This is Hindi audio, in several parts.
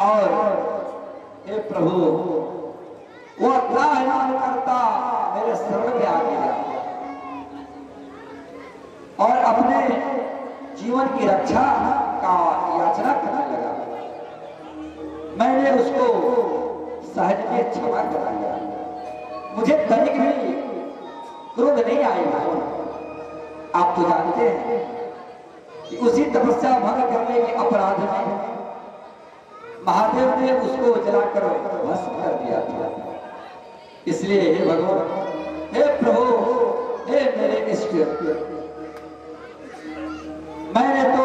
और हे प्रभु वो अल्लाह नाम करता मेरे शरण में आ गया और अपने जीवन की रक्षा का याचना करने लगा। मैंने उसको सहज में क्षमा कर दिया। मुझे तनिक भी क्रोध नहीं आएगा। आप तो जानते हैं कि उसी तपस्या भंग करने के अपराध में महादेव ने उसको जलाकर भस्म कर दिया था। इसलिए हे भगवान, हे प्रभु, हे मेरे इष्ट, मैंने तो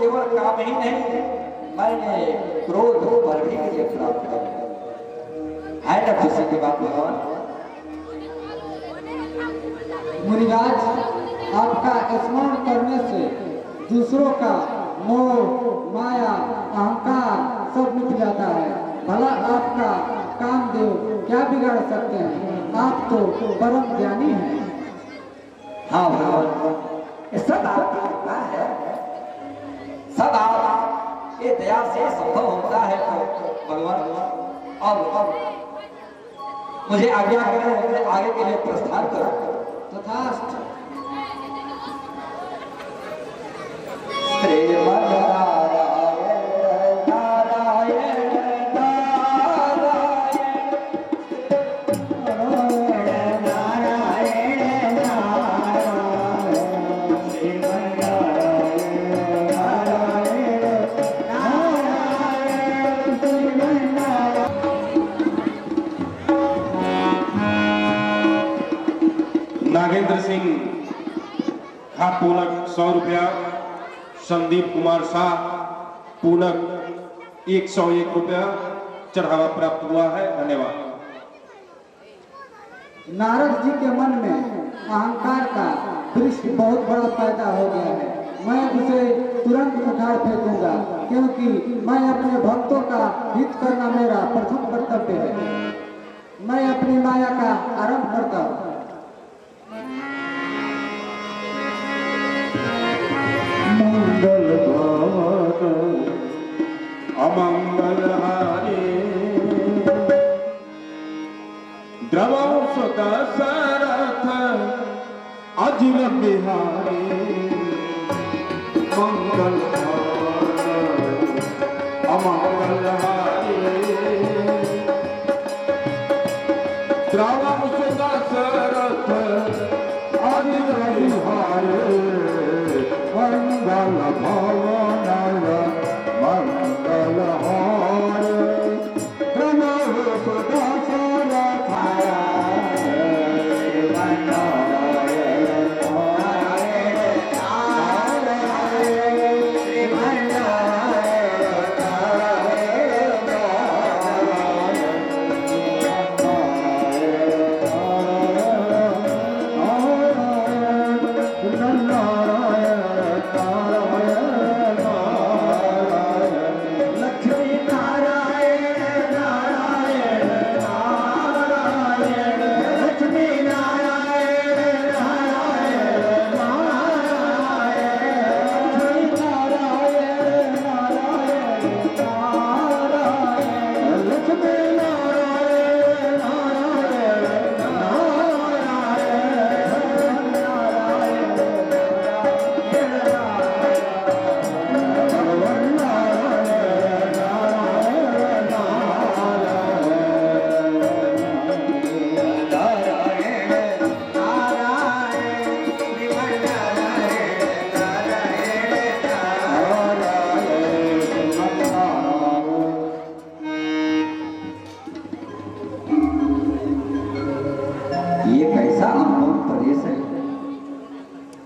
केवल काम ही नहीं, मैंने क्रोध पर भी मुझे प्राप्त कर लिया। है ना खुशी की बात भगवान? मुनिराज, आपका स्मरण करने से दूसरों का मोह, माया, अहंकार सब मिट जाता है। भला आपका कामदेव क्या बिगाड़ सकते हैं? आप तो परम ज्ञानी हैं। हाँ भगवान, ये सब आपकी कृपा है। सब आप ये दया से संभव होता है भगवान। अब मुझे आज्ञा करें, मुझे आगे के लिए प्रस्थान करो। तथास्तु। नागेंद्र सिंह खा पूनक 100 रुपया, संदीप कुमार शाह पूनक 101 रुपया चढ़ावा प्राप्त हुआ है। धन्यवाद। नारद जी के मन में अहंकार का वृक्ष बहुत बड़ा पैदा हो गया है। मैं उसे तुरंत उखाड़ फेंकूंगा, क्योंकि मैं अपने भक्तों का हित करना मेरा प्रथम कर्तव्य है। मैं अपनी माया का आरंभ करता हूँ। मंगल अमंगल हारे द्रवंश दशरथ अजिर बिहारी मंगल अमंगल हारे द्रवंश दशरथ अजिर बिहारी मंगल भवन मंगल हार प्रणव दशरथ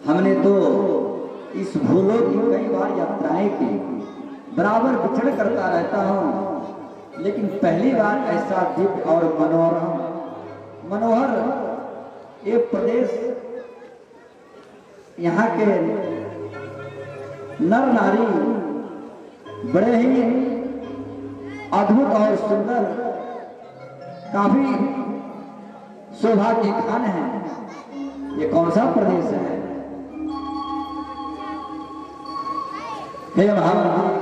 हमने तो इस भूलों की कई बार यात्राएं की, बराबर विचरण करता रहता हूँ, लेकिन पहली बार ऐसा दिव्य और मनोहर ये प्रदेश, यहाँ के नर नारी बड़े ही अद्भुत और सुंदर, काफी शोभा के खान है। ये कौन सा प्रदेश है? हे महाराज,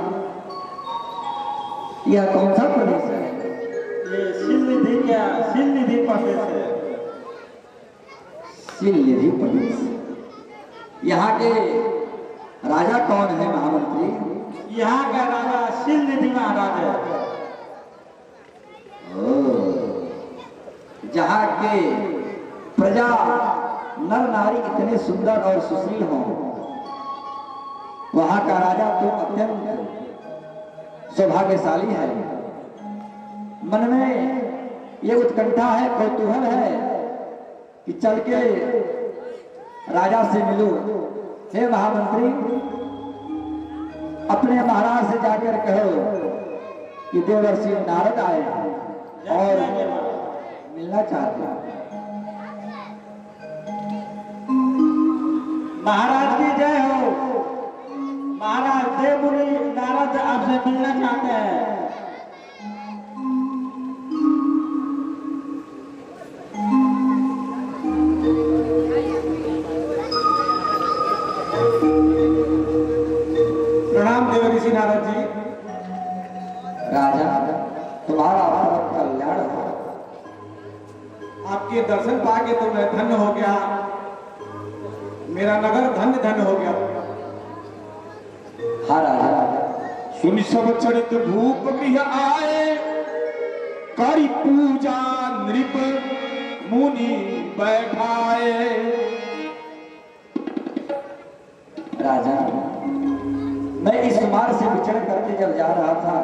यह कौन सा प्रदेश है? ये सिलनिधि प्रदेश है। सिलनिधि प्रदेश। यहाँ के राजा कौन है महामंत्री? यहाँ का राजा सिलनिधि महाराज है। जहाँ के प्रजा नर नारी इतने सुंदर और सुशील हों, वहाँ का राजा तो अत्यंत सौभाग्यशाली है। मन में ये उत्कंठा है, कौतूहल है कि चल के राजा से मिलूं। हे महामंत्री, अपने महाराज से जाकर कहो कि देवर्षि नारद आए और मिलना चाहते हैं। महाराज की जय हो। महाराज देवमुनि नारद आपसे मिलना चाहते हैं। प्रणाम देवर्षि नारद जी। राजा, तुम्हारा परम कल्याण हो। आपके दर्शन पाके तो मैं धन्य हो गया, मेरा नगर धन्य धन्य हो गया। हाँ राजा। सुन सब चरित भूप गृह आए, करी पूजा नृप मुनि बैठाए। राजा, मैं इस मार्ग से विचरण करके जब जा रहा था,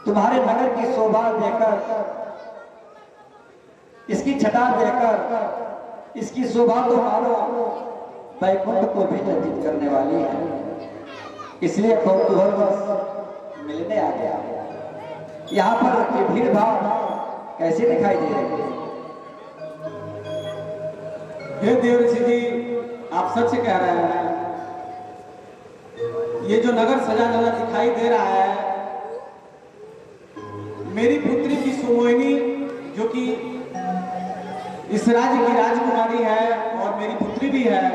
तुम्हारे नगर की शोभा देकर, इसकी छटा देकर, इसकी शोभा तो मानो वैकुंठ को भी लज्जित करने वाली है। इसलिए कौतूहलवश मिलने आ गया। यहाँ पर आपकी भीड़ भाड़ कैसे दिखाई दे रही है? हे देवर्षि जी, आप सच कह रहे हैं। ये जो नगर सजा धजा दिखाई दे रहा है, मेरी पुत्री की सुमोहिनी, जो कि इस राज्य की राजकुमारी है और मेरी पुत्री भी है,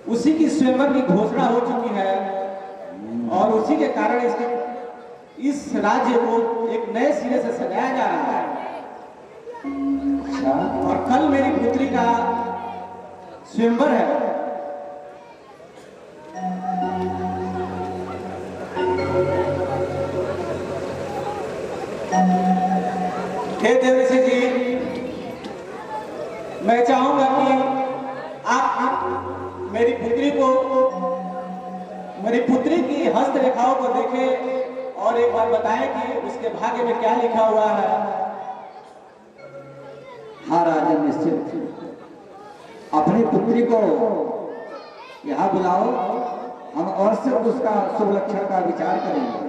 उसी की स्वयंवर की घोषणा हो चुकी है और उसी के कारण इस राज्य को एक नए सिरे से सजाया जा रहा है। अच्छा, और कल मेरी पुत्री का स्वयंवर है। हे देवर्षि जी, मैं चाहूंगा कि आप मेरी पुत्री की हस्तरेखाओं को देखें और एक बार बताएं कि उसके भाग्य में क्या लिखा हुआ है। हाँ राजा, निश्चित। अपनी पुत्री को यहाँ बुलाओ, हम अवश्य उसका शुभ लक्षण का विचार करेंगे।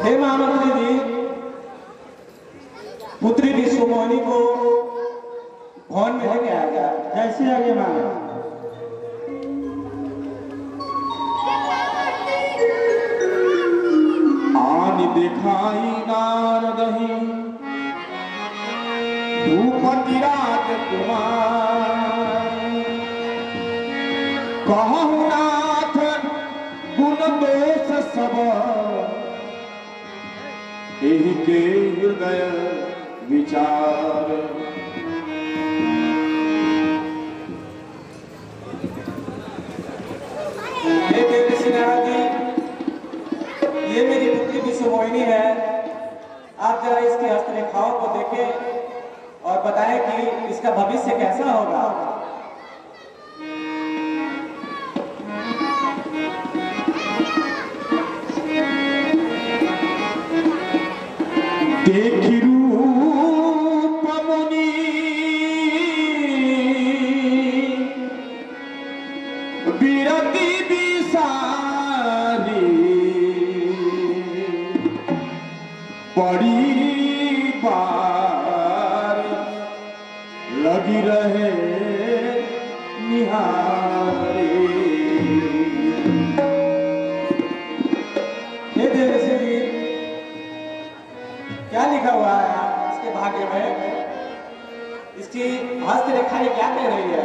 हे महामंत्री जी, पुत्री की सुमोहिनी को भवन में लेके आ गया। जैसे आगे महाराज। आनि दिखाई नारदहि भूपति राजकुमार, कहु नाथ गुण दोष सब, एहि के हृदय विचार। हे देवर्षि नारद जी, ये मेरी पुत्री की सुमोहिनी है। आप जरा इसकी हस्तरेखाओं को देखें और बताएं कि इसका भविष्य कैसा होगा। देखि रूप मुनि बिरति बिसारी, बड़ी बार लगी रहे निहारी। हे देवर्षि जी, लिखा हुआ है इसके भाग्य में? इसकी हस्तरेखाएं क्या कह रही है?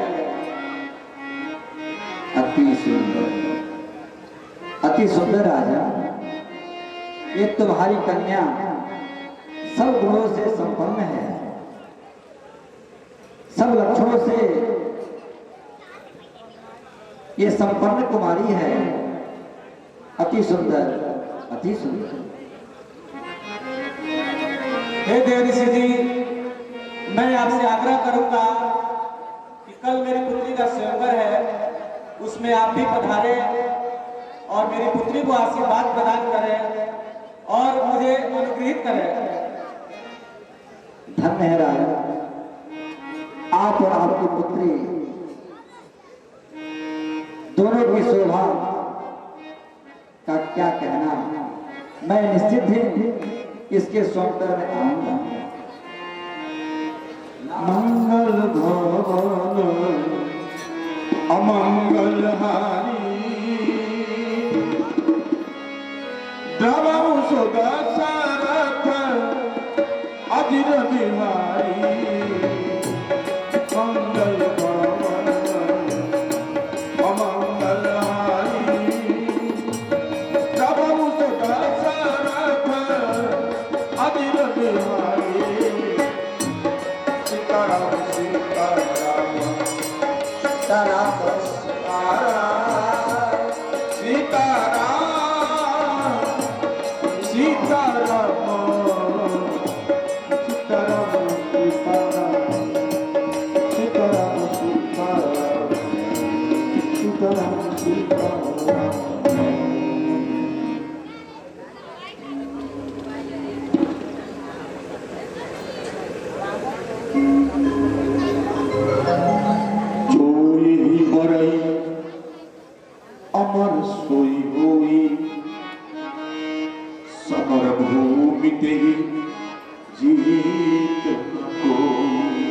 अति सुंदर, अति सुंदर राजा, ये तुम्हारी कन्या सब गुणों से संपन्न है, सब लक्षणों से ये संपन्न कुमारी है। अति सुंदर, अति सुंदर। हे देव ऋषि जी, मैं आपसे आग्रह करूंगा कि कल मेरी पुत्री का स्वयंवर है, उसमें आप भी पधारे और मेरी पुत्री को आशीर्वाद प्रदान करें और मुझे अनुग्रहित करें। धन्य है राजा, आप और आपकी पुत्री दोनों की शोभा का क्या कहना। मैं निश्चित ही इसके सौंदर्य में आऊंगा। मंगल भवन अमंगल हारी द्रवौ सुदशरथ अजिर बिहारी। मंगल भवन अमंगल हारी द्रवौ सुदशरथ अजिर बिहारी। सीताराम सीताराम सीताराम सीताराम सीताराम सीताराम सीताराम सीताराम सीताराम सीताराम। जोई बरई अमर सोई होई समर भूमि ते जीत कोई।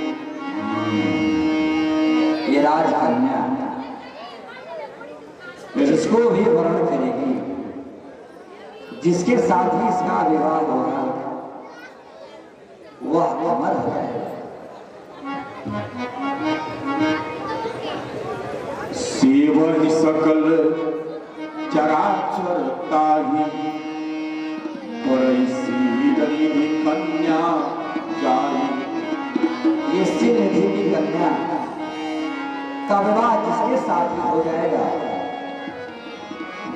ये राजकन्या जिसको भी वर्ण करेगी, जिसके साथ ही इसका विवाह होगा, वह अमर हो जाएगा। सेवन सकल चराचर ताही परैसी रही कन्या जाई। ये सिंह निधि की कन्या का विवाह जिसके साथ ही हो जाएगा,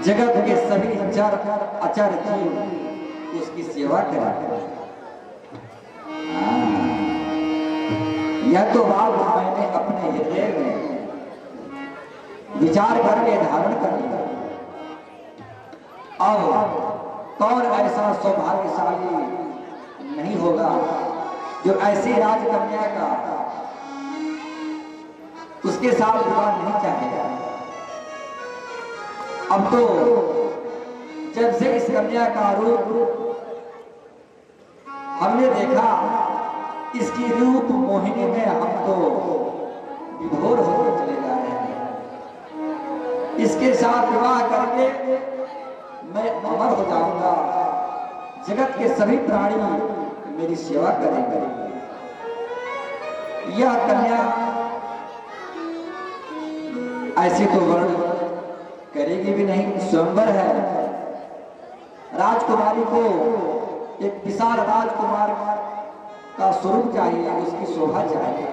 जगत के सभी चर अचर जीव उसकी सेवा करेंगे। यह तो बात मैंने अपने हृदय में विचार करके धारण कर लिया। अब कौन ऐसा सौभाग्यशाली नहीं होगा जो ऐसी राजकन्या का उसके साथ विवाह नहीं चाहेगा। अब तो जब से इस कन्या का रूप हमने देखा, इसकी रूप मोहिनी में हम तो विभोर होकर चले जा रहे हैं। इसके साथ विवाह करके मैं अमर हो जाऊंगा, जगत के सभी प्राणी मेरी सेवा करेंगे। यह कन्या ऐसी तो वर्ण करेगी भी नहीं, स्वयंवर है। राजकुमारी को एक विशाल राजकुमार का स्वरूप चाहिए, उसकी शोभा चाहिए।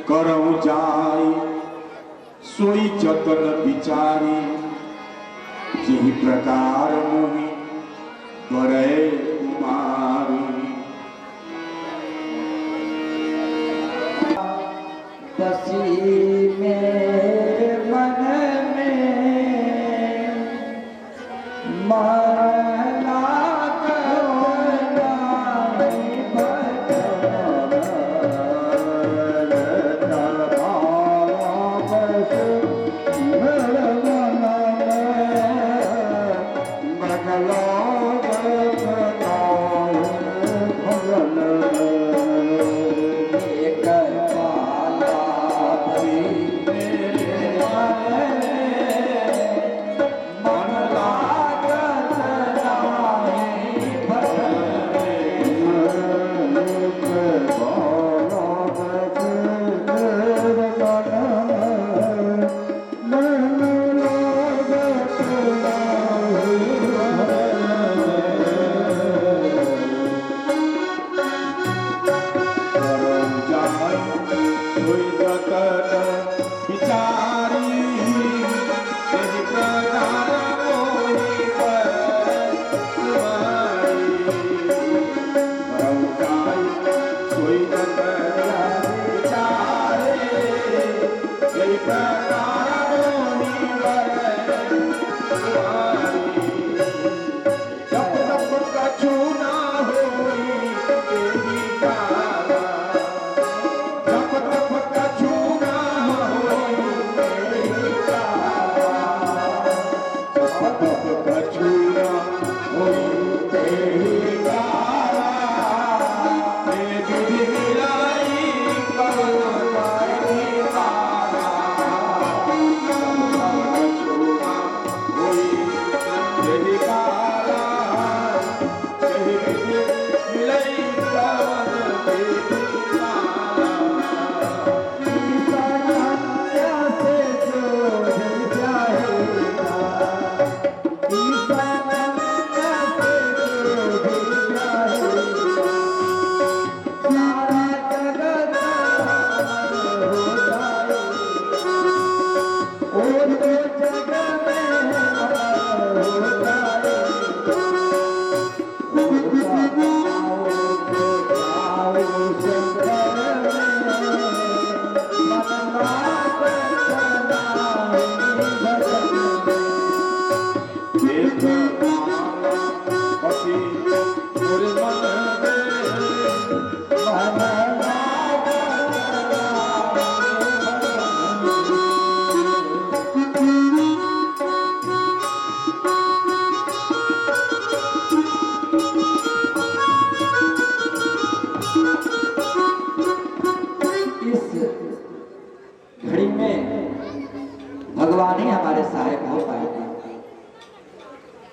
करऊ जाई सोई जतन विचारी जिहि प्रकार मोहि गरे कुमारी। बसी मेरे मन में मरना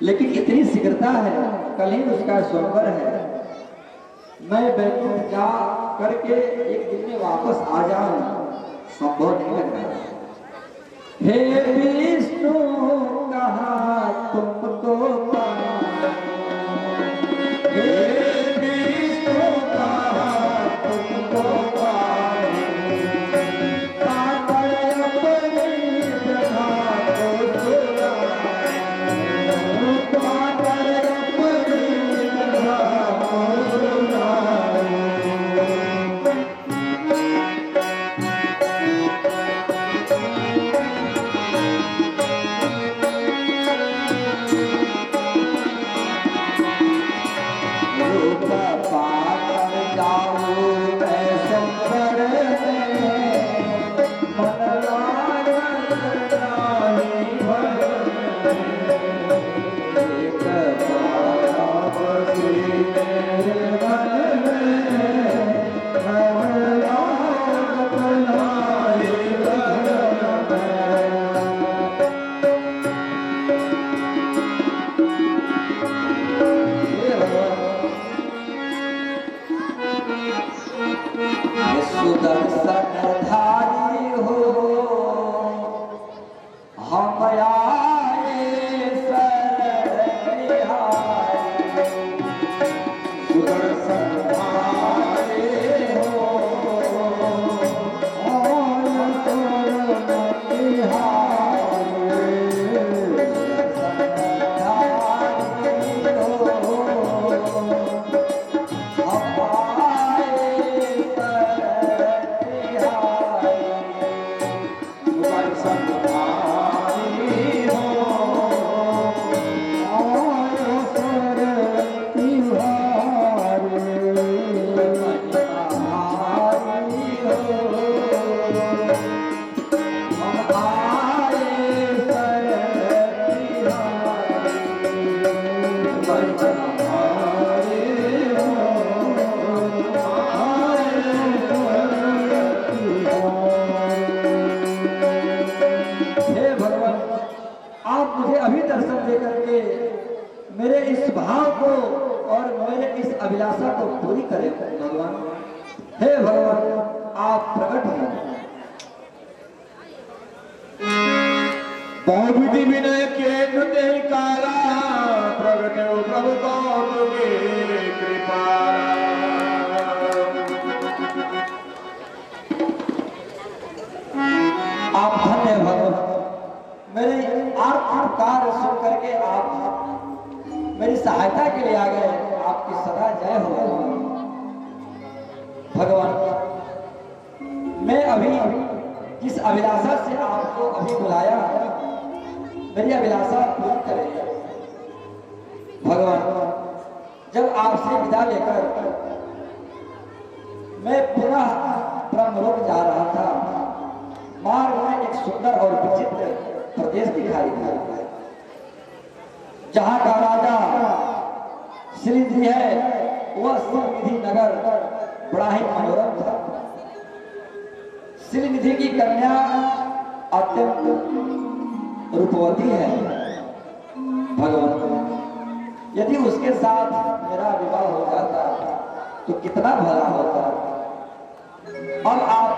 लेकिन इतनी शीघ्रता है, कल ही उसका स्वयंवर है। मैं बैकुंठ जा करके एक दिन में वापस आ जाऊं, संभव नहीं लग रहा। हे विष्णु कहाँ तुमको पाऊं, हे विष्णु कहाँ तुमको पाऊं, पाकर अपनी जगह को सुलाऊं, पाकर अपनी जगह को सुलाऊं। सुदर्शनधारी हो हम आए शरण तिहारी, सुदर्शनधारी हो हम शरण तिहारी, सुदर्शनधारी हो हम आए अभी दर्शन दे करके मेरे इस भाव को और मेरे इस अभिलाषा को पूरी करें भगवान। हे भगवान, आप प्रकट हो। बहुविधि विनय के नृत्य काला, प्रगट हो प्रभु कौन के कृपाला। आप धन्य भगवान, मेरे पुकार सुन करके आप मेरी सहायता के लिए आ गए। आपकी सदा जय हो भगवान। मैं अभी जिस अभिलाषा से आपको अभी बुलाया, मेरी अभिलाषा पूरी करें भगवान। जब आपसे विदा लेकर मैं पुनः ब्रह्मलोक जा रहा था, मार्ग में एक सुंदर और विचित्र प्रदेश दिखाई दिया, जहां का राजा श्रीनिधि है, वह श्रीनिधि नगर बड़ा ही मनोरम था। श्रीनिधि की कन्या अत्यंत रूपवती है भगवान। यदि उसके साथ मेरा विवाह हो जाता तो कितना भला होता। अब आप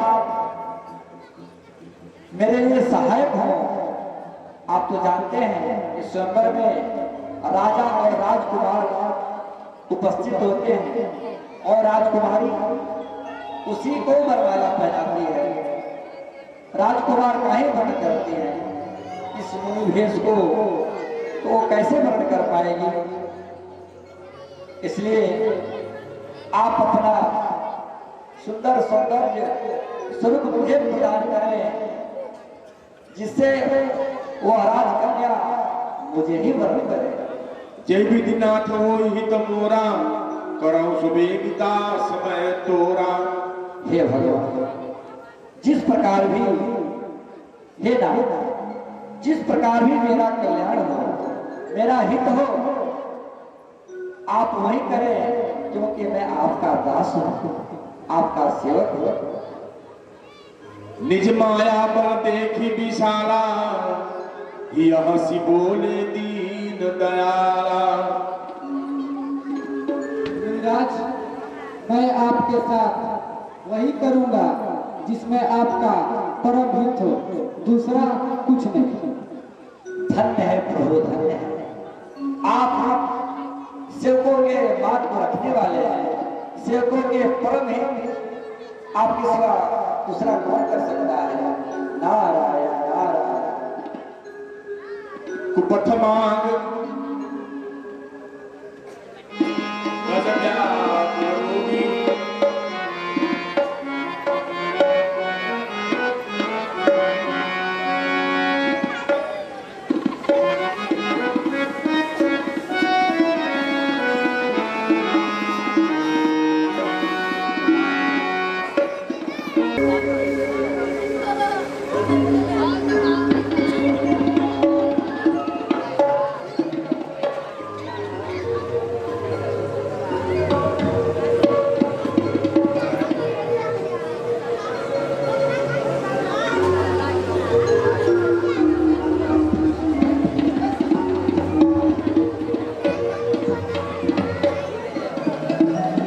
मेरे लिए सहायक हो। आप तो जानते हैं कि स्वयंवर में राजा और राजकुमार उपस्थित होते हैं और राजकुमारी उसी को वरमाला पहनाती है। राजकुमार का ही वर्ण करती है। इस मुनि भेष को तो वो कैसे वर्ण कर पाएगी। इसलिए आप अपना सुंदर सौंदर्य स्वरूप मुझे प्रदान करें, जिससे वह राजकन्या मुझे ही वर्ण करे। जय विधिनाथ हो हित मोरा, करौ सुबेगिता समय तोरा। हे भगवान, जिस प्रकार भी हे नाथ, जिस प्रकार भी मेरा कल्याण हो, मेरा हित हो, आप वही करें, क्योंकि मैं आपका दास हूं, आपका सेवक हूं। निज माया बल देखी विशाला, यह सी बोले दीन दीन दयाला। गिरिराज, मैं आपके साथ वही करूंगा जिसमें आपका परम हित हो, दूसरा कुछ नहीं। धन्य है प्रभु, धन्य है। आप सेवकों के बात को रखने वाले हैं। सेवकों के परम हित आपके सिवा दूसरा कौन कर सकता है? नारायण नारायण। कुपथ मांग रस ज्ञात योगी।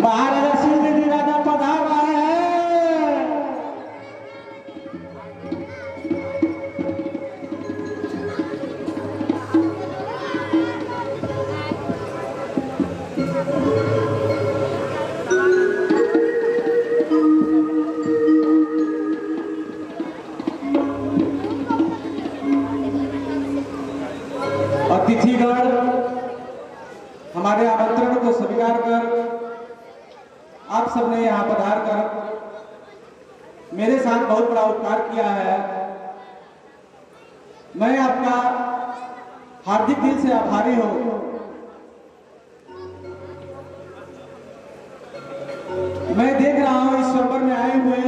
महाराजा श्रीदेवी राजा पधार रहे हैं। अतिथिगण हमारे आमंत्रण को स्वीकार कर आप सबने यहाँ पधार कर मेरे साथ बहुत बड़ा उपकार किया है। मैं आपका हार्दिक दिल से आभारी हूँ। मैं देख रहा हूँ इस स्वयंवर में आए हुए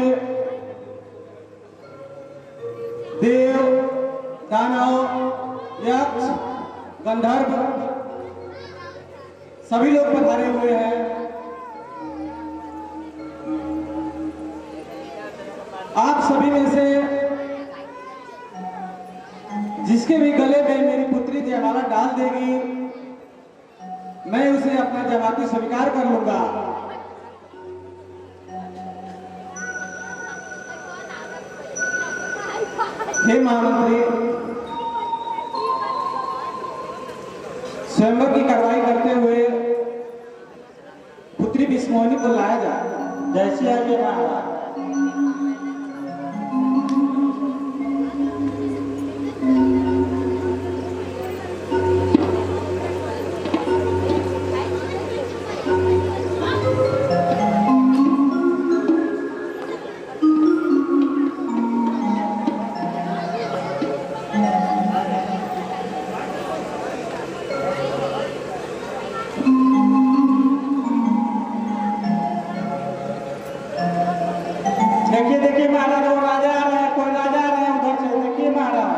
देव, दानव, यक्ष, गंधर्व सभी लोग पधारे हुए हैं। आप सभी में से जिसके भी गले में मेरी पुत्री जयमाला डाल देगी, मैं उसे अपना जमाती स्वीकार कर लूंगा। हे महामंत्री, स्वयंवर की कार्रवाई करते हुए पुत्री विस्मोहिनी को लाया जाए। जैसे आगे महाराज। देखिए देखिए महाराज, वो राजा आ रहे हैं, कोई राजा आ रहे हैं उधर से। देखिए महाराज,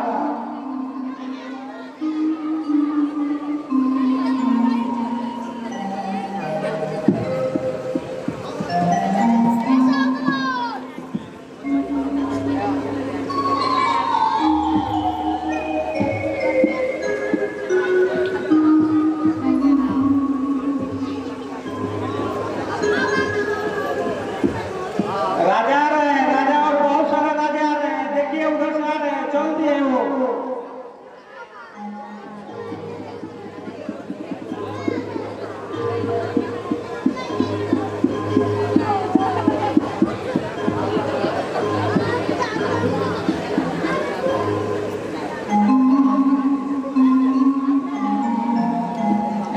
राजा आ रहे हैं, राजा और बहुत सारे राजा आ रहे हैं। देखिए उधर से आ रहे हैं, चल दिए वो।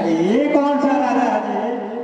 ये कौन सा राजा है जी?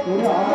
राम